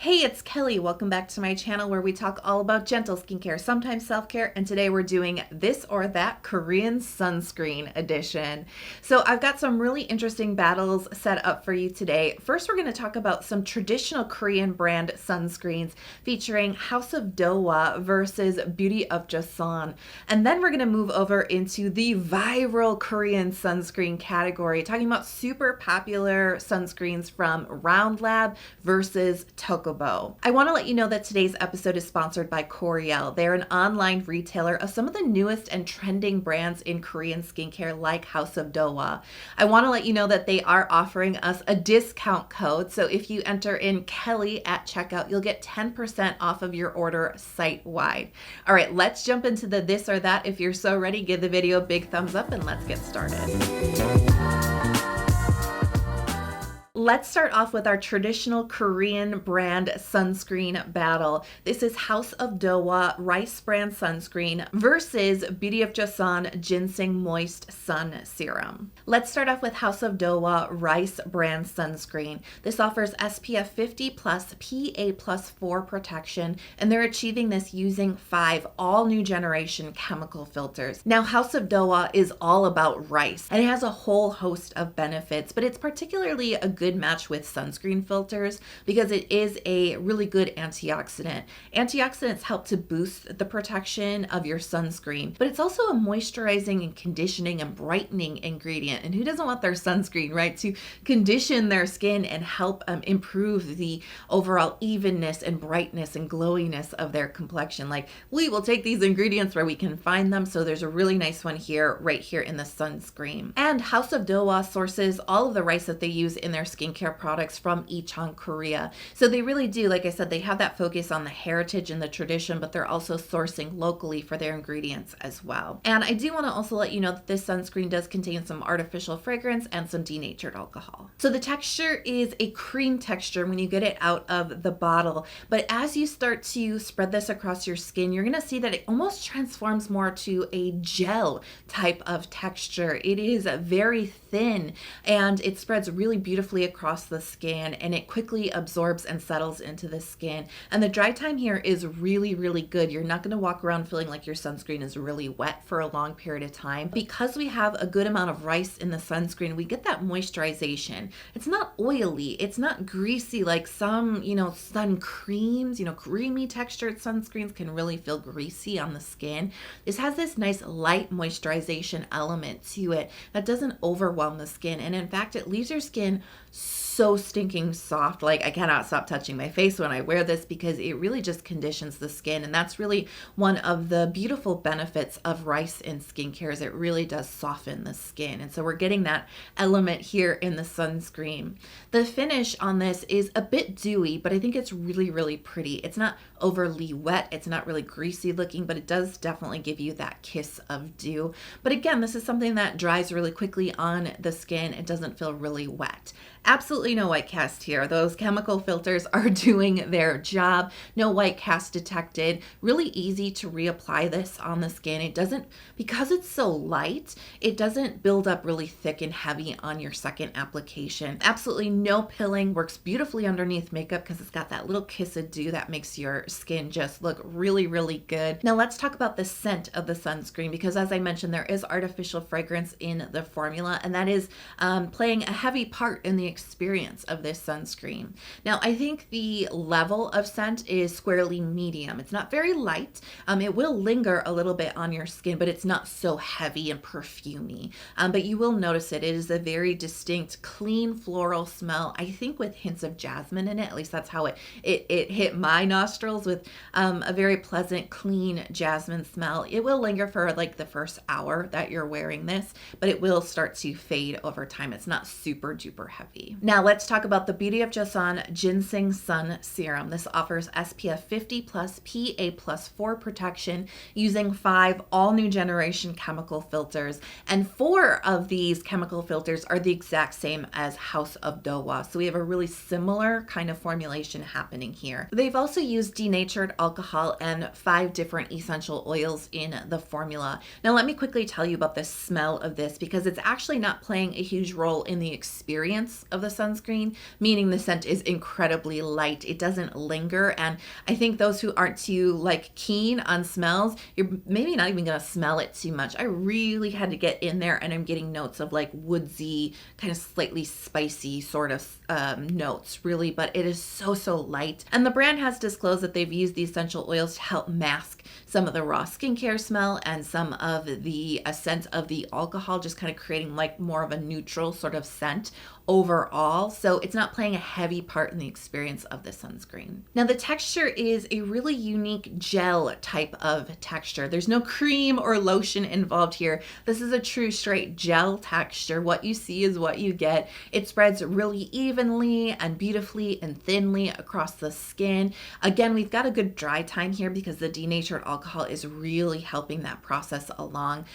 Hey, it's Kelly. Welcome back to my channel where we talk all about gentle skincare, sometimes self-care, and today we're doing this or that Korean sunscreen edition. So I've got some really interesting battles set up for you today. First, we're going to talk about some traditional Korean brand sunscreens featuring House of Dohwa versus Beauty of Joseon. And then we're going to move over into the viral Korean sunscreen category, talking about super popular sunscreens from Leavv versus Tocobo. I want to let you know that today's episode is sponsored by Koreal. They're an online retailer of some of the newest and trending brands in Korean skincare like House of Dohwa. I want to let you know that they are offering us a discount code. So if you enter in Kelly at checkout, you'll get 10% off of your order site-wide. All right, let's jump into the this or that. If you're so ready, give the video a big thumbs up and let's get started. Let's start off with our traditional Korean brand sunscreen battle. This is House of Dohwa Rice brand sunscreen versus Beauty of Joseon Ginseng Moist Sun Serum. Let's start off with House of Dohwa Rice brand sunscreen. This offers SPF 50 plus PA plus 4 protection, and they're achieving this using 5 all new generation chemical filters. Now, House of Dohwa is all about rice, and it has a whole host of benefits, but it's particularly a good match with sunscreen filters because it is a really good antioxidant. Antioxidants help to boost the protection of your sunscreen, but it's also a moisturizing and conditioning and brightening ingredient. And who doesn't want their sunscreen, right, to condition their skin and help improve the overall evenness and brightness and glowiness of their complexion? Like, we will take these ingredients where we can find them. So there's a really nice one here, right here in the sunscreen. And House of Dohwa sources all of the rice that they use in their skincare products from Icheon, Korea. So they really do, like I said, they have that focus on the heritage and the tradition, but they're also sourcing locally for their ingredients as well. And I do want to also let you know that this sunscreen does contain some artificial fragrance and some denatured alcohol. So the texture is a cream texture when you get it out of the bottle, but as you start to spread this across your skin, you're going to see that it almost transforms more to a gel type of texture. It is very thin and it spreads really beautifully across the skin, and it quickly absorbs and settles into the skin. And the dry time here is really, really good. You're not going to walk around feeling like your sunscreen is really wet for a long period of time. Because we have a good amount of rice in the sunscreen, we get that moisturization. It's not oily, it's not greasy like some, sun creams, creamy textured sunscreens can really feel greasy on the skin. This has this nice light moisturization element to it that doesn't overwhelm the skin. And in fact, it leaves your skin so stinking soft. Like, I cannot stop touching my face when I wear this because it really just conditions the skin. And that's really one of the beautiful benefits of rice in skincare, is it really does soften the skin. And so we're getting that element here in the sunscreen. The finish on this is a bit dewy, but I think it's really, really pretty. It's not overly wet. It's not really greasy looking, but it does definitely give you that kiss of dew. But again, this is something that dries really quickly on the skin. It doesn't feel really wet. Absolutely no white cast here. Those chemical filters are doing their job. No white cast detected. Really easy to reapply this on the skin. It doesn't, because it's so light, it doesn't build up really thick and heavy on your second application. Absolutely no pilling. Works beautifully underneath makeup because it's got that little kiss of dew that makes your skin just look really, really good. Now let's talk about the scent of the sunscreen, because as I mentioned, there is artificial fragrance in the formula, and that is playing a heavy part in the experience of this sunscreen. Now, I think the level of scent is squarely medium. It's not very light. It will linger a little bit on your skin, but it's not so heavy and perfumey. But you will notice it. It is a very distinct, clean floral smell, I think with hints of jasmine in it. At least that's how it hit my nostrils, with a very pleasant, clean jasmine smell. It will linger for like the first hour that you're wearing this, but it will start to fade over time. It's not super duper heavy. Now let's talk about the Beauty of Joseon Ginseng Sun Serum. This offers SPF 50 plus PA plus 4 protection using 5 all new generation chemical filters. And 4 of these chemical filters are the exact same as House of Dohwa. So we have a really similar kind of formulation happening here. They've also used denatured alcohol and 5 different essential oils in the formula. Now let me quickly tell you about the smell of this, because it's actually not playing a huge role in the experience of the sunscreen sunscreen, meaning the scent is incredibly light. It doesn't linger, and I think those who aren't too like keen on smells, you're maybe not even gonna smell it too much. I really had to get in there, and I'm getting notes of like woodsy, kind of slightly spicy sort of notes, really, but it is so light. And the brand has disclosed that they've used the essential oils to help mask some of the raw skincare smell and some of the scent of the alcohol, just kind of creating like more of a neutral sort of scent overall. So it's not playing a heavy part in the experience of the sunscreen. Now the texture is a really unique gel type of texture. There's no cream or lotion involved here. This is a true straight gel texture. What you see is what you get. It spreads really evenly and beautifully and thinly across the skin. Again, we've got a good dry time here because the denatured alcohol is really helping that process along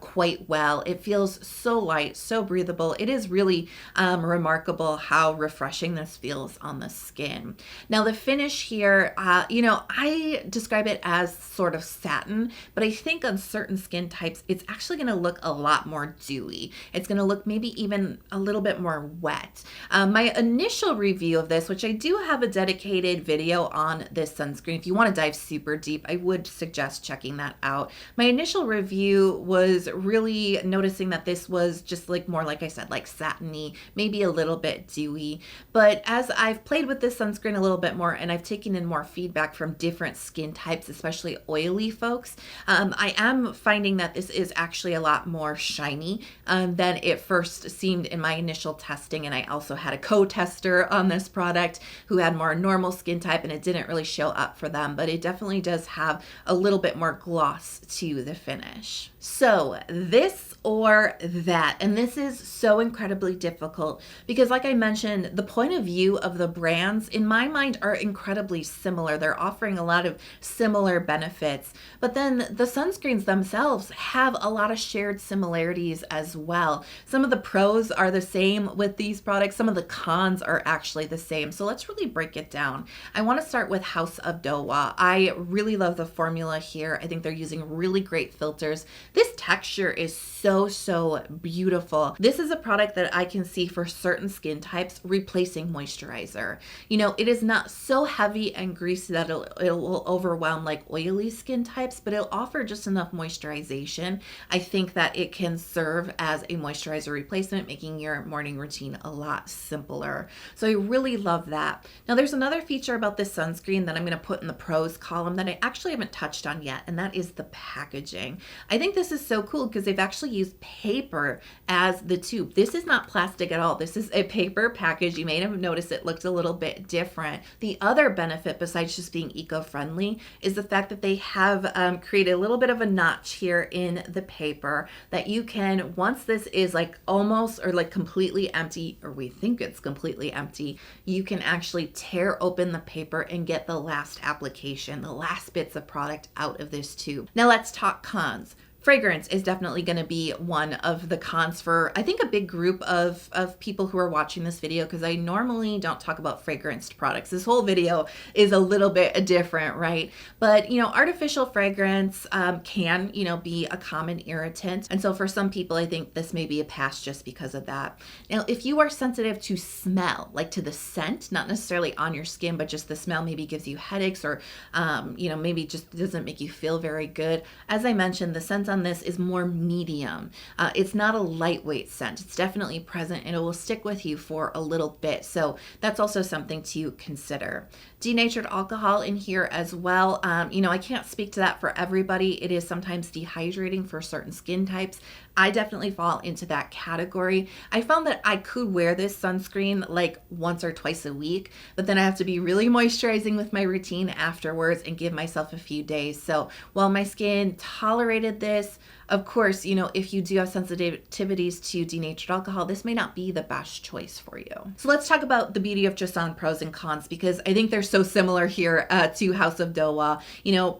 quite well. It feels so light, so breathable. It is really remarkable how refreshing this feels on the skin. Now the finish here, I describe it as sort of satin, but I think on certain skin types, it's actually going to look a lot more dewy. It's going to look maybe even a little bit more wet. My initial review of this, which I do have a dedicated video on this sunscreen, if you want to dive super deep, I would suggest checking that out. My initial review was really noticing that this was just like more, like I said, like satiny, maybe a little bit dewy. But as I've played with this sunscreen a little bit more and I've taken in more feedback from different skin types, especially oily folks, I am finding that this is actually a lot more shiny than it first seemed in my initial testing. And I also had a co-tester on this product who had more normal skin type and it didn't really show up for them, but it definitely does have a little bit more gloss to the finish. So this or that, and this is so incredibly difficult because like I mentioned, the point of view of the brands in my mind are incredibly similar. They're offering a lot of similar benefits, but then the sunscreens themselves have a lot of shared similarities as well. Some of the pros are the same with these products. Some of the cons are actually the same. So let's really break it down. I want to start with House of Dohwa. I really love the formula here. I think they're using really great filters. This texture is so beautiful. This is a product that I can see for certain skin types replacing moisturizer. It is not so heavy and greasy that it will overwhelm like oily skin types, but it'll offer just enough moisturization. I think that it can serve as a moisturizer replacement, making your morning routine a lot simpler. So I really love that. Now there's another feature about this sunscreen that I'm going to put in the pros column that I actually haven't touched on yet, and that is the packaging. I think this is so cool because they've actually used paper as the tube. This is not plastic at all. This is a paper package. You may have noticed it looked a little bit different. The other benefit, besides just being eco-friendly, is the fact that they have created a little bit of a notch here in the paper that you can, once this is like almost or like completely empty, or we think it's completely empty, you can actually tear open the paper and get the last application, the last bits of product out of this tube. Now let's talk cons. Fragrance is definitely going to be one of the cons for, I think, a big group of people who are watching this video, because I normally don't talk about fragranced products. This whole video is a little bit different, right? But, artificial fragrance can, be a common irritant. And so for some people, I think this may be a pass just because of that. Now, if you are sensitive to smell, like to the scent, not necessarily on your skin, but just the smell maybe gives you headaches or, maybe just doesn't make you feel very good. As I mentioned, the scent on this is more medium. It's not a lightweight scent. It's definitely present and it will stick with you for a little bit. So that's also something to consider. Denatured alcohol in here as well. I can't speak to that for everybody. It is sometimes dehydrating for certain skin types. I definitely fall into that category. I found that I could wear this sunscreen like once or twice a week, but then I have to be really moisturizing with my routine afterwards and give myself a few days. So while my skin tolerated this, of course, if you do have sensitivities to denatured alcohol, this may not be the best choice for you. So let's talk about the beauty of Joseon pros and cons, because I think they're so similar here to House of Dohwa.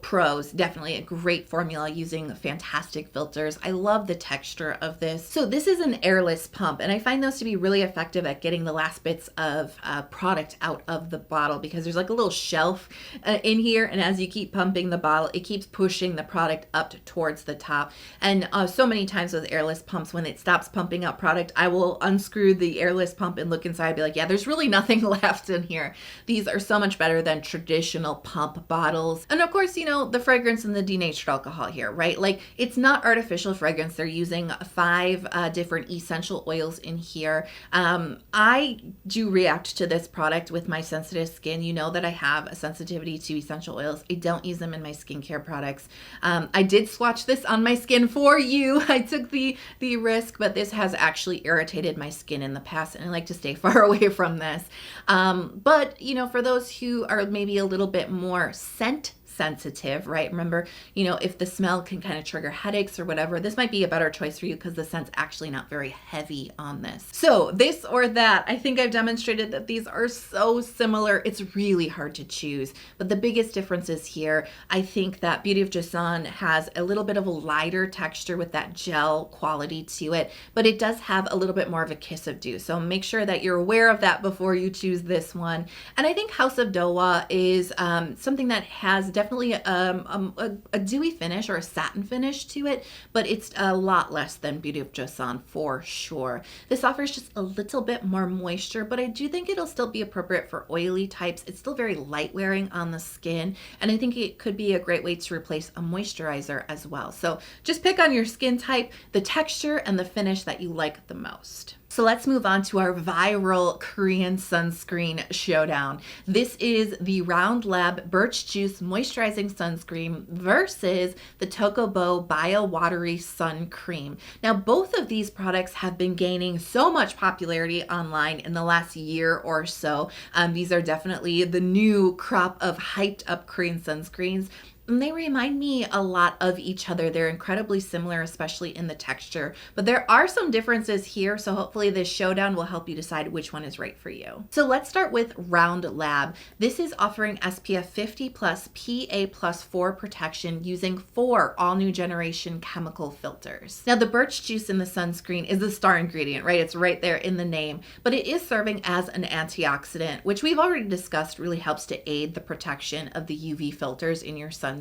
Pros, definitely a great formula using fantastic filters. I love the texture of this. So this is an airless pump, and I find those to be really effective at getting the last bits of product out of the bottle, because there's like a little shelf in here, and as you keep pumping the bottle, it keeps pushing the product up towards the top. And so many times with airless pumps, when it stops pumping out product, I will unscrew the airless pump and look inside and be like, yeah, there's really nothing left in here. These are so much better than traditional pump bottles. And of course, you know, the fragrance and the denatured alcohol here, right? Like, it's not artificial fragrance. They're using 5 different essential oils in here. I do react to this product with my sensitive skin. You know that I have a sensitivity to essential oils. I don't use them in my skincare products. I did swatch this on my skin for you. I took the risk, but this has actually irritated my skin in the past, and I like to stay far away from this. But, you know, for those who are maybe a little bit more scent sensitive, right? Remember, you know, if the smell can kind of trigger headaches or whatever, this might be a better choice for you because the scent's actually not very heavy on this. So this or that, I think I've demonstrated that these are so similar. It's really hard to choose. But the biggest difference is here, I think that Beauty of Joseon has a little bit of a lighter texture with that gel quality to it, but it does have a little bit more of a kiss of dew. So make sure that you're aware of that before you choose this one. And I think House of Dohwa is something that has definitely a dewy finish or a satin finish to it, but it's a lot less than Beauty of Joseon for sure. This offers just a little bit more moisture, but I do think it'll still be appropriate for oily types. It's still very light wearing on the skin, and I think it could be a great way to replace a moisturizer as well. So just pick on your skin type, the texture, and the finish that you like the most. So let's move on to our viral Korean sunscreen showdown. This is the Leavv Birch Juice Moisturizing Sunscreen versus the Tocobo Bio Watery Sun Cream. Now, both of these products have been gaining so much popularity online in the last year or so. These are definitely the new crop of hyped up Korean sunscreens. And they remind me a lot of each other. They're incredibly similar, especially in the texture, but there are some differences here. So hopefully this showdown will help you decide which one is right for you. So let's start with Leavv. This is offering SPF 50 plus PA plus 4 protection using 4 all new generation chemical filters. Now the birch juice in the sunscreen is the star ingredient, right? It's right there in the name, but it is serving as an antioxidant, which we've already discussed really helps to aid the protection of the UV filters in your sunscreen.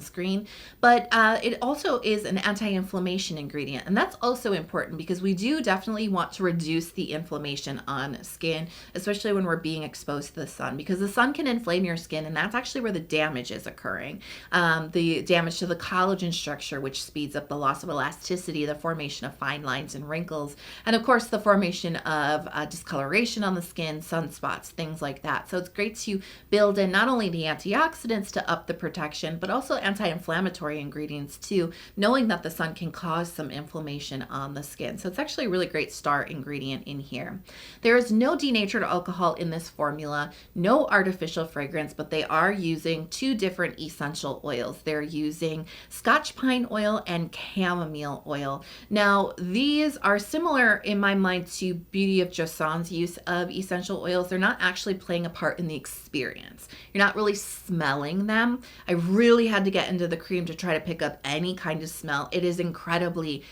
But it also is an anti-inflammation ingredient, and that's also important because we do definitely want to reduce the inflammation on skin, especially when we're being exposed to the sun, because the sun can inflame your skin, and that's actually where the damage is occurring. The damage to the collagen structure, which speeds up the loss of elasticity, the formation of fine lines and wrinkles, and of course the formation of discoloration on the skin, sunspots, things like that. So it's great to build in not only the antioxidants to up the protection, but also anti-inflammatory ingredients too, knowing that the sun can cause some inflammation on the skin. So it's actually a really great star ingredient in here. There is no denatured alcohol in this formula, no artificial fragrance, but they are using 2 different essential oils. They're using Scotch pine oil and chamomile oil. Now, these are similar in my mind to Beauty of Joseon's use of essential oils. They're not actually playing a part in the experience. You're not really smelling them. I really had to get into the cream to try to pick up any kind of smell. It is incredibly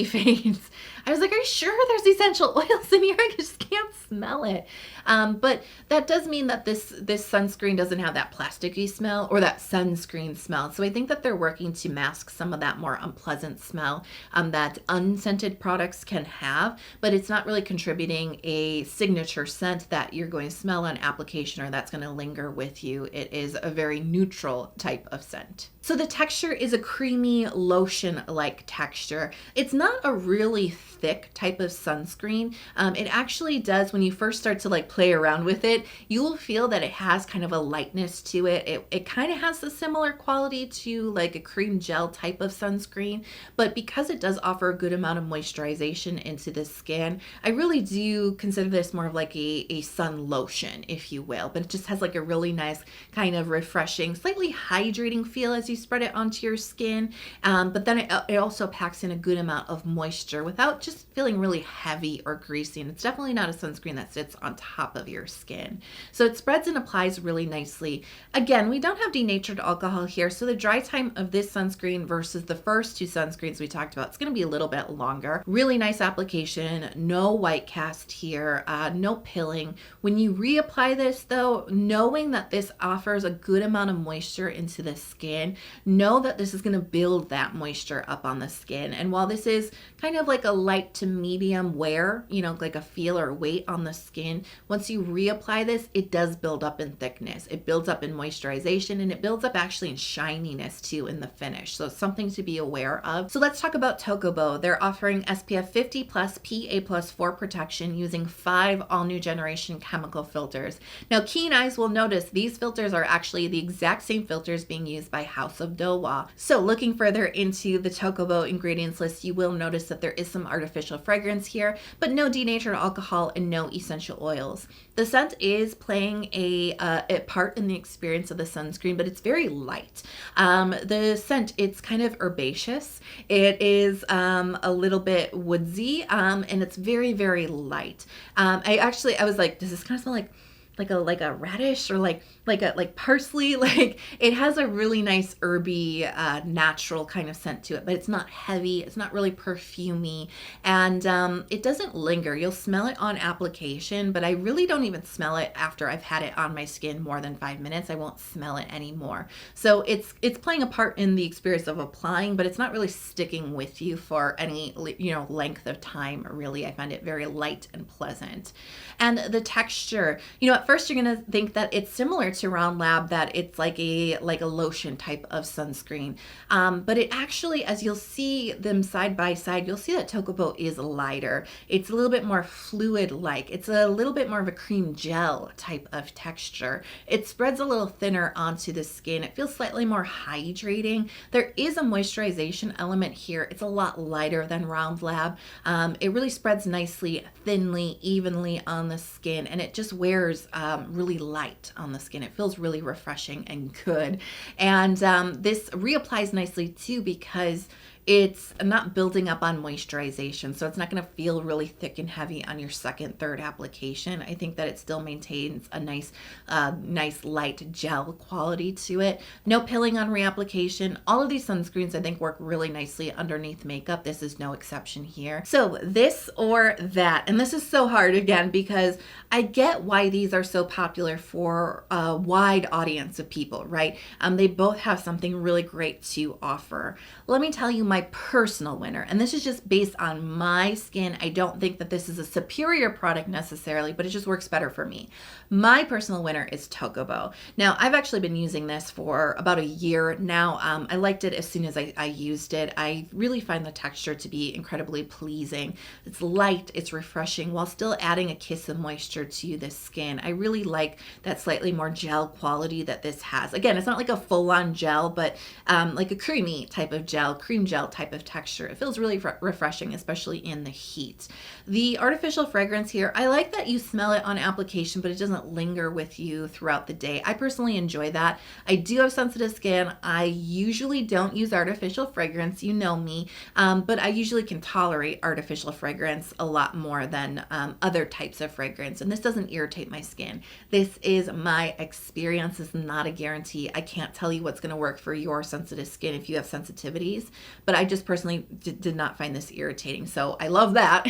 faint. I was like, are you sure there's essential oils in here? I just can't smell it. But that does mean that this sunscreen doesn't have that plasticky smell or that sunscreen smell. So I think that they're working to mask some of that more unpleasant smell that unscented products can have, but it's not really contributing a signature scent that you're going to smell on application or that's going to linger with you. It is a very neutral type of scent. So the texture is a creamy lotion-like texture. It's not a really thick type of sunscreen. It actually does, when you first start to like play around with it, you will feel that it has kind of a lightness to it. It kind of has a similar quality to like a cream gel type of sunscreen, but because it does offer a good amount of moisturization into the skin, I really do consider this more of like a sun lotion, if you will, but it just has like a really nice kind of refreshing, slightly hydrating feel as you spread it onto your skin. But then it also packs in in a good amount of moisture without just feeling really heavy or greasy. And it's definitely not a sunscreen that sits on top of your skin. So it spreads and applies really nicely. Again, we don't have denatured alcohol here, so the dry time of this sunscreen versus the first two sunscreens we talked about, it's going to be a little bit longer. Really nice application, no white cast here, no pilling. When you reapply this though, knowing that this offers a good amount of moisture into the skin, know that this is going to build that moisture up on the skin. And while this is kind of like a light to medium wear, you know, like a feel or weight on the skin, once you reapply this, it does build up in thickness. It builds up in moisturization, and it builds up actually in shininess too in the finish. So it's something to be aware of. So let's talk about Tocobo. They're offering SPF 50 plus PA plus 4 protection using 5 all new generation chemical filters. Now, keen eyes will notice these filters are actually the exact same filters being used by House of Dohwa. So looking further into the Tocobo ingredients list, you will notice that there is some artificial fragrance here, but no denatured alcohol and no essential oils. The scent is playing a part in the experience of the sunscreen, but it's very light. The scent, it's kind of herbaceous. It is a little bit woodsy, and it's very, very light. I was like, does this kind of smell like a radish or like parsley? Like, it has a really nice herby, natural kind of scent to it, but it's not heavy. It's not really perfumey, and it doesn't linger. You'll smell it on application, but I really don't even smell it after I've had it on my skin more than 5 minutes. I won't smell it anymore. So it's playing a part in the experience of applying, but it's not really sticking with you for any, you know, length of time. Really, I find it very light and pleasant. And the texture, you know, at first you're gonna think that it's similar to Leavv, that it's like a lotion type of sunscreen, but it actually, as you'll see them side by side, you'll see that Tocobo is lighter. It's a little bit more fluid like. It's a little bit more of a cream gel type of texture. It spreads a little thinner onto the skin. It feels slightly more hydrating. There is a moisturization element here. It's a lot lighter than Leavv. It really spreads nicely, thinly, evenly on the skin, and it just wears really light on the skin. It feels really refreshing and good. And this reapplies nicely too, because it's not building up on moisturization, so it's not going to feel really thick and heavy on your second, third application. I think that it still maintains a nice light gel quality to it. No pilling on reapplication. All of these sunscreens I think work really nicely underneath makeup. This is no exception here. So this or that, and this is so hard again because I get why these are so popular for a wide audience of people, right? They both have something really great to offer. Let me tell you my personal winner, and this is just based on my skin. I don't think that this is a superior product necessarily, but it just works better for me. My personal winner is Tocobo. Now, I've actually been using this for about a year now. I liked it as soon as I used it. I really find the texture to be incredibly pleasing. It's light, it's refreshing, while still adding a kiss of moisture to the skin. I really like that slightly more gel quality that this has. Again, it's not like a full-on gel, but like a creamy type of gel, cream gel type of texture. It feels really refreshing, especially in the heat. The artificial fragrance here, I like that you smell it on application, but it doesn't linger with you throughout the day. I personally enjoy that. I do have sensitive skin. I usually don't use artificial fragrance, you know me, but I usually can tolerate artificial fragrance a lot more than other types of fragrance, and this doesn't irritate my skin. This is my experience. This is not a guarantee. I can't tell you what's going to work for your sensitive skin if you have sensitivities, but I just personally did not find this irritating. So I love that.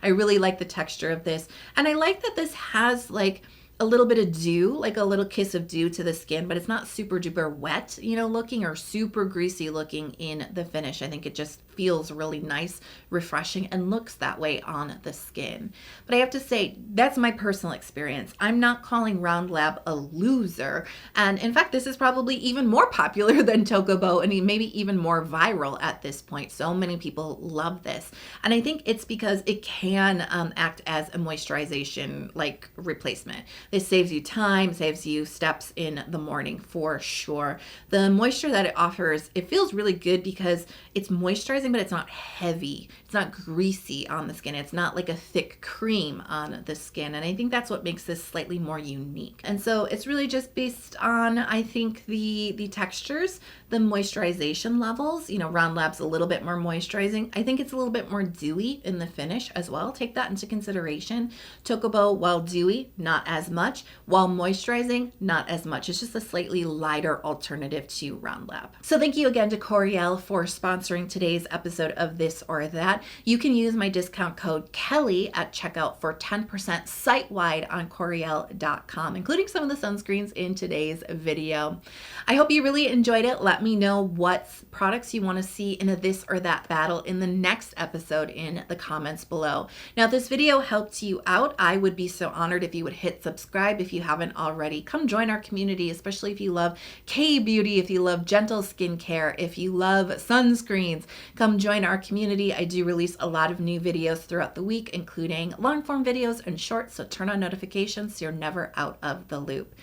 I really like the texture of this. And I like that this has like a little bit of dew, like a little kiss of dew to the skin, but it's not super duper wet, you know, looking, or super greasy looking in the finish. I think it just feels really nice, refreshing, and looks that way on the skin. But I have to say, that's my personal experience. I'm not calling Leavv a loser. And in fact, this is probably even more popular than Tocobo, and maybe even more viral at this point. So many people love this. And I think it's because it can act as a moisturization like replacement. This saves you time, saves you steps in the morning for sure. The moisture that it offers, it feels really good because it's moisturizing, but it's not heavy. It's not greasy on the skin. It's not like a thick cream on the skin. And I think that's what makes this slightly more unique. And so it's really just based on, I think, the textures, the moisturization levels. Ron Lab's a little bit more moisturizing. I think it's a little bit more dewy in the finish as well. Take that into consideration. Tocobo, while dewy, not as much. While moisturizing, not as much. It's just a slightly lighter alternative to Ron Lab. So thank you again to Coriel for sponsoring today's episode of This or That. You can use my discount code Kelly at checkout for 10% site-wide on Coriel.com, including some of the sunscreens in today's video. I hope you really enjoyed it. Let me know what products you want to see in a This or That battle in the next episode in the comments below. Now, if this video helped you out, I would be so honored if you would hit subscribe if you haven't already. Come join our community, especially if you love K-beauty, if you love gentle skincare, if you love sunscreens. Come join our community. I do release a lot of new videos throughout the week, including long form videos and shorts, so turn on notifications so you're never out of the loop.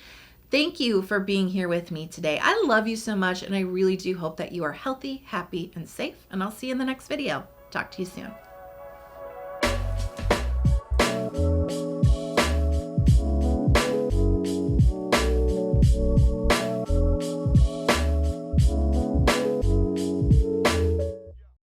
Thank you for being here with me today. I love you so much, and I really do hope that you are healthy, happy, and safe, and I'll see you in the next video. Talk to you soon.